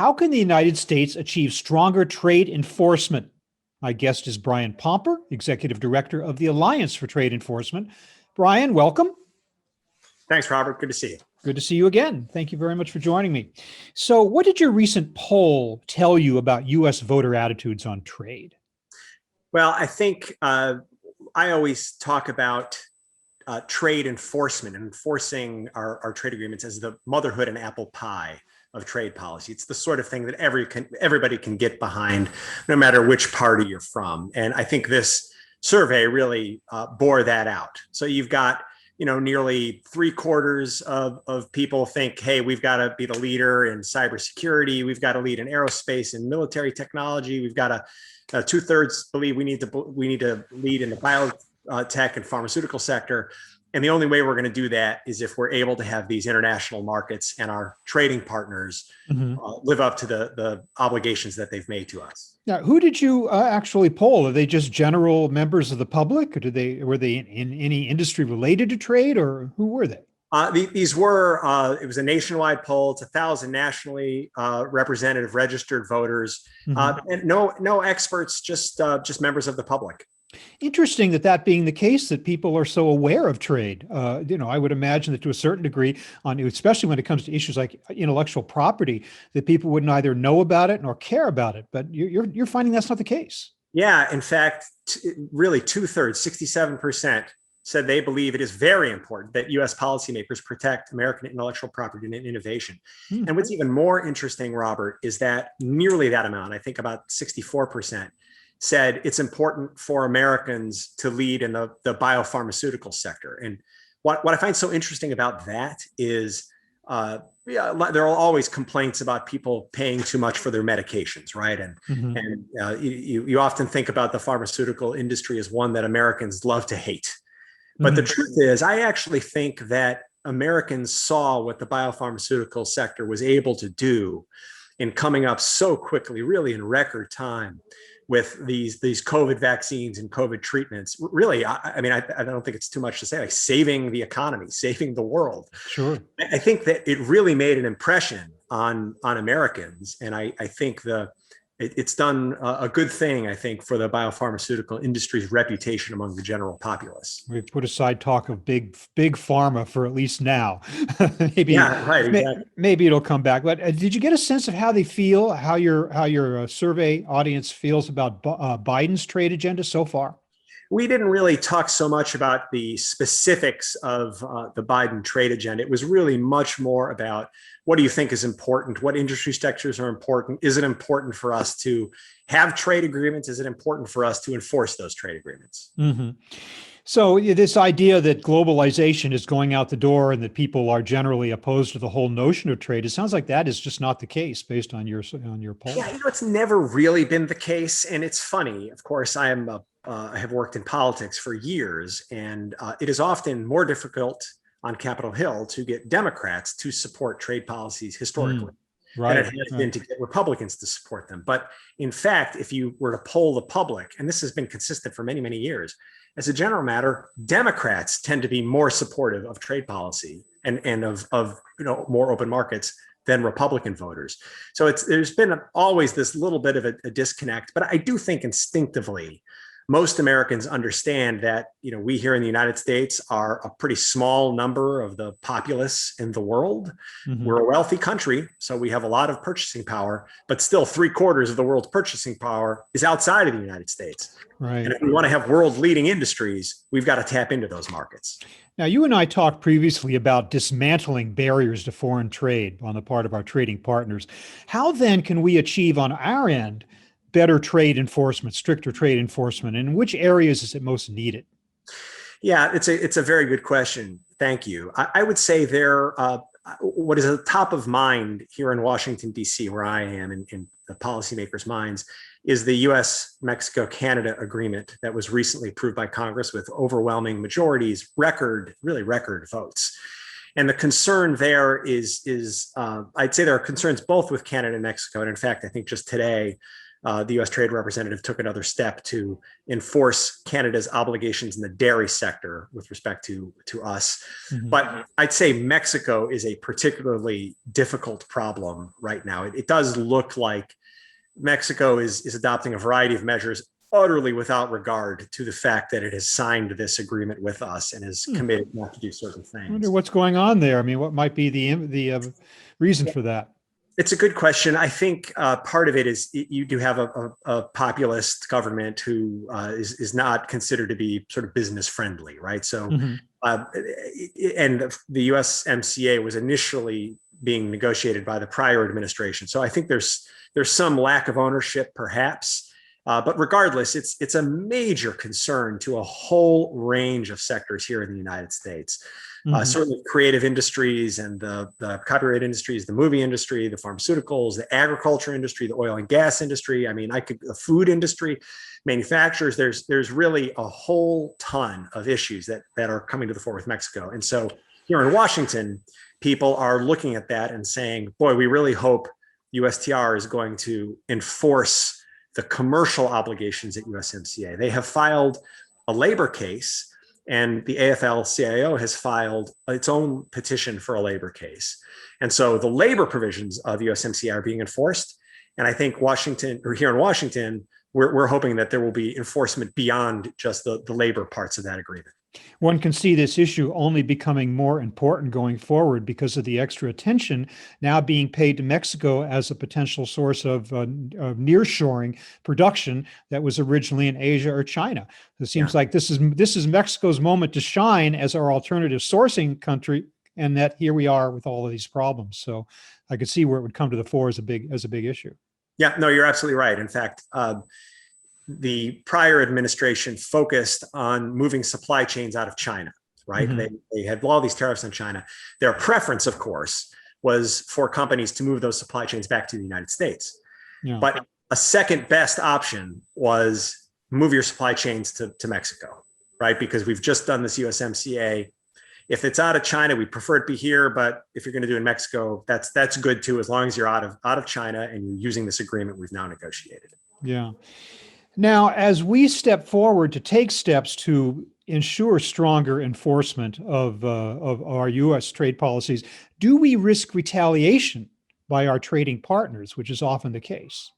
How can the United States achieve stronger trade enforcement? My guest is Brian Pomper, Executive Director of the Alliance for Trade Enforcement. Brian, welcome. Thanks, Robert. Good to see you. Good to see you again. Thank you very much for joining me. So, what did your recent poll tell you about U.S. voter attitudes on trade? Well, I think I always talk about trade enforcement and enforcing our trade agreements as the motherhood and apple pie of trade policy. It's the sort of thing that everybody can get behind, no matter which party you're from. And I think this survey really bore that out. So you've got nearly 3/4 of people think, hey, we've got to be the leader in cybersecurity. We've got to lead in aerospace and military technology. We've got to 2/3 believe we need to lead in the biotech and pharmaceutical sector. And the only way we're going to do that is if we're able to have these international markets and our trading partners live up to the obligations that they've made to us. Now, who did you actually poll? Are they just general members of the public, or were they in any industry related to trade, or who were they? These were, it was a nationwide poll. It's 1,000 nationally representative registered voters, and no experts, just members of the public. Interesting that being the case, that people are so aware of trade. I would imagine that to a certain degree, especially when it comes to issues like intellectual property, that people would neither know about it nor care about it. But you're finding that's not the case. Yeah, in fact, really 2/3, 67%, said they believe it is very important that U.S. policymakers protect American intellectual property and innovation. And what's even more interesting, Robert, is that nearly that amount, I think about 64%, said it's important for Americans to lead in the biopharmaceutical sector. And what I find so interesting about that is there are always complaints about people paying too much for their medications, right? And you often think about the pharmaceutical industry as one that Americans love to hate. But the truth is, I actually think that Americans saw what the biopharmaceutical sector was able to do in coming up so quickly, really in record time, with these COVID vaccines and COVID treatments. Really, I mean, I don't think it's too much to say, like saving the economy, saving the world. Sure. I think that it really made an impression on Americans. And I think it's done a good thing, I think, for the biopharmaceutical industry's reputation among the general populace. We've put aside talk of big pharma for at least now. Yeah, right, exactly. Maybe it'll come back. But did you get a sense of how they feel, how your survey audience feels about Biden's trade agenda so far? We didn't really talk so much about the specifics of the Biden trade agenda. It was really much more about, what do you think is important? What industry sectors are important? Is it important for us to have trade agreements? Is it important for us to enforce those trade agreements? So this idea that globalization is going out the door and that people are generally opposed to the whole notion of trade, it sounds like that is just not the case based on your poll. Yeah, it's never really been the case. And it's funny, of course, I have worked in politics for years, and it is often more difficult on Capitol Hill to get Democrats to support trade policies historically than it has been to get Republicans to support them. But in fact, if you were to poll the public, and this has been consistent for many, many years, as a general matter, Democrats tend to be more supportive of trade policy and of more open markets than Republican voters. So there's been always this little bit of a disconnect. But I do think instinctively, most Americans understand that we here in the United States are a pretty small number of the populace in the world. We're a wealthy country, so we have a lot of purchasing power, but still 3/4 of the world's purchasing power is outside of the United States. Right. And if we want to have world leading industries, we've got to tap into those markets. Now, you and I talked previously about dismantling barriers to foreign trade on the part of our trading partners. How then can we achieve on our end better trade enforcement, stricter trade enforcement, and in which areas is it most needed? Yeah, it's a very good question. Thank you. I would say what is at the top of mind here in Washington, D.C., where I am, in the policymakers' minds, is the U.S.-Mexico-Canada agreement that was recently approved by Congress with overwhelming majorities, record votes. And the concern there is I'd say there are concerns both with Canada and Mexico. And in fact, I think just today, the U.S. Trade Representative took another step to enforce Canada's obligations in the dairy sector with respect to us. Mm-hmm. But I'd say Mexico is a particularly difficult problem right now. It does look like Mexico is adopting a variety of measures utterly without regard to the fact that it has signed this agreement with us and is committed not to do certain things. I wonder what's going on there. I mean, what might be the reason for that? It's a good question. I think part of it is you do have a populist government who is not considered to be sort of business friendly, right? So, and the USMCA was initially being negotiated by the prior administration. So I think there's some lack of ownership, perhaps. But regardless, it's a major concern to a whole range of sectors here in the United States. Certainly creative industries and the copyright industries, the movie industry, the pharmaceuticals, the agriculture industry, the oil and gas industry. I mean, the food industry, manufacturers, there's really a whole ton of issues that are coming to the fore with Mexico. And so here in Washington, people are looking at that and saying, boy, we really hope USTR is going to enforce the commercial obligations at USMCA. They have filed a labor case, and the AFL-CIO has filed its own petition for a labor case. And so the labor provisions of USMCA are being enforced. And I think here in Washington, we're hoping that there will be enforcement beyond just the labor parts of that agreement. One can see this issue only becoming more important going forward because of the extra attention now being paid to Mexico as a potential source of nearshoring production that was originally in Asia or China. It seems like this is Mexico's moment to shine as our alternative sourcing country, and that here we are with all of these problems. So I could see where it would come to the fore as a big issue. Yeah, no, you're absolutely right. In fact, the prior administration focused on moving supply chains out of China, right? They had all these tariffs on China. Their preference, of course, was for companies to move those supply chains back to the United States. Yeah. But a second best option was move your supply chains to Mexico, right? Because we've just done this USMCA. If it's out of China, we prefer it be here, but if you're going to do it in Mexico, that's good too, as long as you're out of China and you're using this agreement we've now negotiated. Yeah. Now, as we step forward to take steps to ensure stronger enforcement of our U.S. trade policies, do we risk retaliation by our trading partners, which is often the case?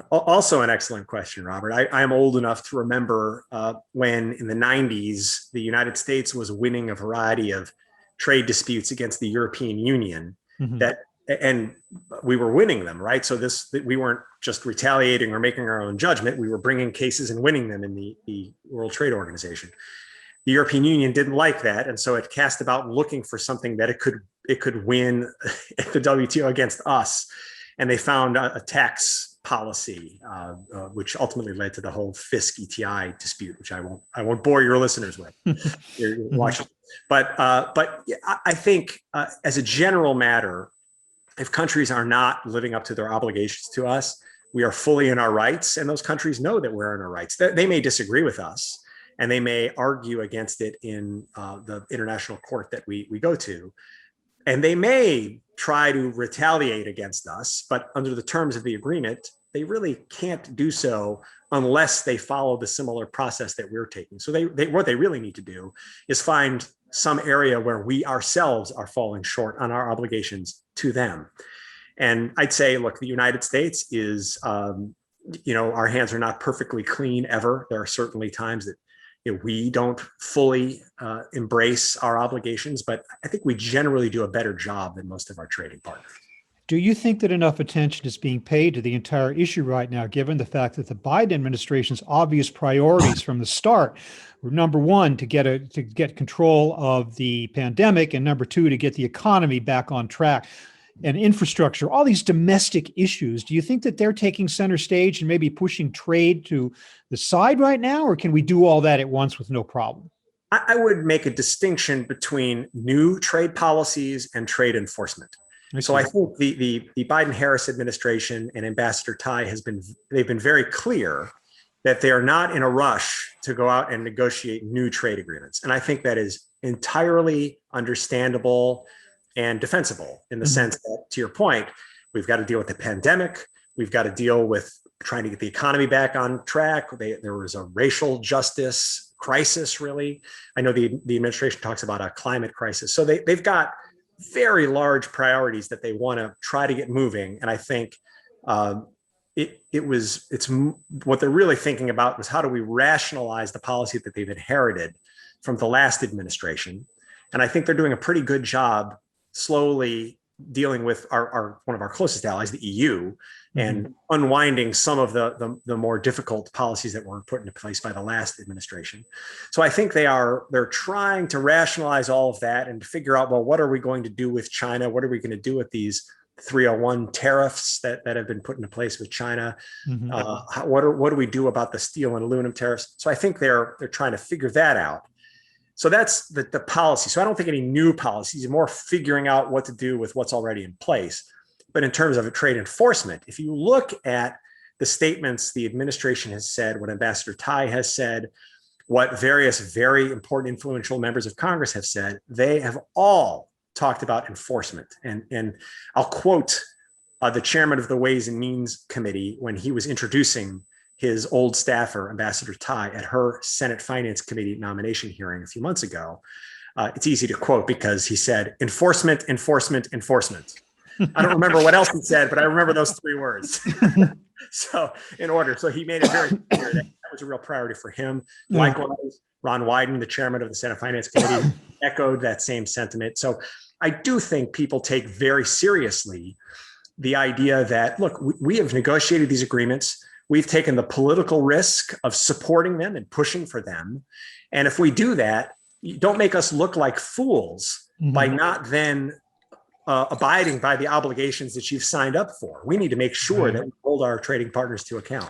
Also an excellent question, Robert. I'm old enough to remember when in the 90s, the United States was winning a variety of trade disputes against the European Union and we were winning them, right? So we weren't just retaliating or making our own judgment. We were bringing cases and winning them in the World Trade Organization. The European Union didn't like that, and so it cast about looking for something that it could win at the WTO against us. And they found a tax policy, which ultimately led to the whole Fisk ETI dispute, which I won't bore your listeners with. But I think as a general matter, if countries are not living up to their obligations to us, we are fully in our rights, and those countries know that we're in our rights. They may disagree with us, and they may argue against it in the international court that we go to, and they may try to retaliate against us, but under the terms of the agreement, they really can't do so unless they follow the similar process that we're taking. So what they really need to do is find some area where we ourselves are falling short on our obligations to them. And I'd say, look, the United States is, our hands are not perfectly clean ever. There are certainly times that we don't fully embrace our obligations, but I think we generally do a better job than most of our trading partners. Do you think that enough attention is being paid to the entire issue right now, given the fact that the Biden administration's obvious priorities from the start were, number one, to get control of the pandemic, and number two, to get the economy back on track and infrastructure, all these domestic issues? Do you think that they're taking center stage and maybe pushing trade to the side right now, or can we do all that at once with no problem? I would make a distinction between new trade policies and trade enforcement. So I think the Biden-Harris administration and Ambassador Tai they've been very clear that they are not in a rush to go out and negotiate new trade agreements. And I think that is entirely understandable and defensible in the sense that, to your point, we've got to deal with the pandemic. We've got to deal with trying to get the economy back on track. There was a racial justice crisis, really. I know the administration talks about a climate crisis. So they've got very large priorities that they want to try to get moving. And I think it's what they're really thinking about was how do we rationalize the policy that they've inherited from the last administration. And I think they're doing a pretty good job slowly dealing with one of our closest allies, the EU, and unwinding some of the more difficult policies that were put into place by the last administration. So I think they're trying to rationalize all of that and figure out, well, what are we going to do with China? What are we going to do with these 301 tariffs that have been put into place with China? What do we do about the steel and aluminum tariffs? So I think they're trying to figure that out. So that's the policy. So I don't think any new policies, more figuring out what to do with what's already in place. But in terms of a trade enforcement, if you look at the statements the administration has said, what Ambassador Tai has said, what various very important influential members of Congress have said, they have all talked about enforcement. And I'll quote the chairman of the Ways and Means Committee when he was introducing his old staffer, Ambassador Tai, at her Senate Finance Committee nomination hearing a few months ago. It's easy to quote because he said, enforcement, enforcement, enforcement. I don't remember what else he said, but I remember those three words. So in order. So he made it very clear that was a real priority for him. Likewise, Ron Wyden, the chairman of the Senate Finance Committee, echoed that same sentiment. So I do think people take very seriously the idea that, look, we have negotiated these agreements. We've taken the political risk of supporting them and pushing for them. And if we do that, don't make us look like fools by not then abiding by the obligations that you've signed up for. We need to make sure that we hold our trading partners to account.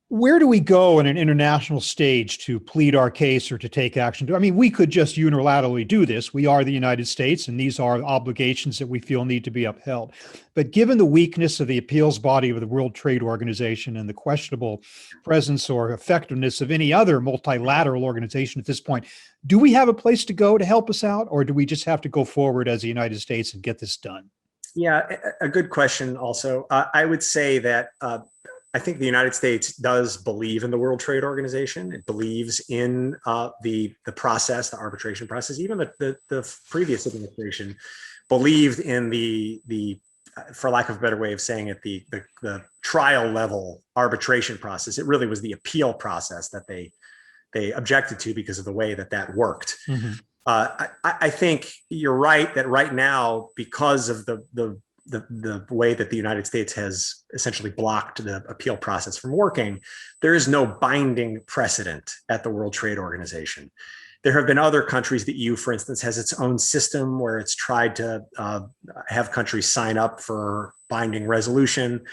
Where do we go on an international stage to plead our case or to take action? I mean, we could just unilaterally do this. We are the United States, and these are obligations that we feel need to be upheld. But given the weakness of the appeals body of the World Trade Organization and the questionable presence or effectiveness of any other multilateral organization at this point, do we have a place to go to help us out, or do we just have to go forward as the United States and get this done? Yeah, a good question also. I would say that I think the United States does believe in the World Trade Organization. It believes in the process, the arbitration process. Even the previous administration believed in the for lack of a better way of saying it, the trial level arbitration process. It really was the appeal process that they objected to because of the way that worked. I think you're right that right now, because of the way that the United States has essentially blocked the appeal process from working, there is no binding precedent at the World Trade Organization. There have been other countries, the EU, for instance, has its own system where it's tried to have countries sign up for binding resolution.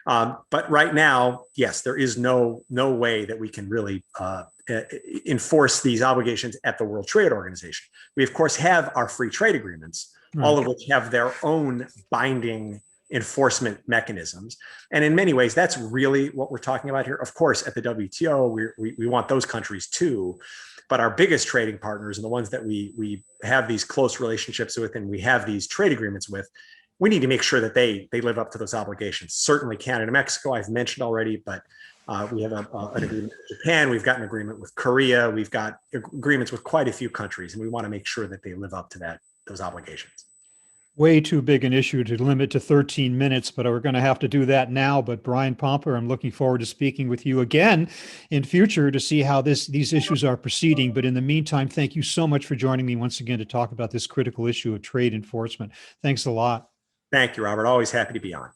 But right now, yes, there is no way that we can really enforce these obligations at the World Trade Organization. We, of course, have our free trade agreements, all of which have their own binding enforcement mechanisms. And in many ways, that's really what we're talking about here. Of course, at the WTO, we want those countries too. But our biggest trading partners and the ones that we have these close relationships with and we have these trade agreements with, we need to make sure that they live up to those obligations. Certainly Canada and Mexico, I've mentioned already, but we have an agreement with Japan. We've got an agreement with Korea. We've got agreements with quite a few countries, and we want to make sure that they live up to those obligations. Way too big an issue to limit to 13 minutes, but we're going to have to do that now. But Brian Pomper, I'm looking forward to speaking with you again in future to see how these issues are proceeding. But in the meantime, thank you so much for joining me once again to talk about this critical issue of trade enforcement. Thanks a lot. Thank you, Robert. Always happy to be on.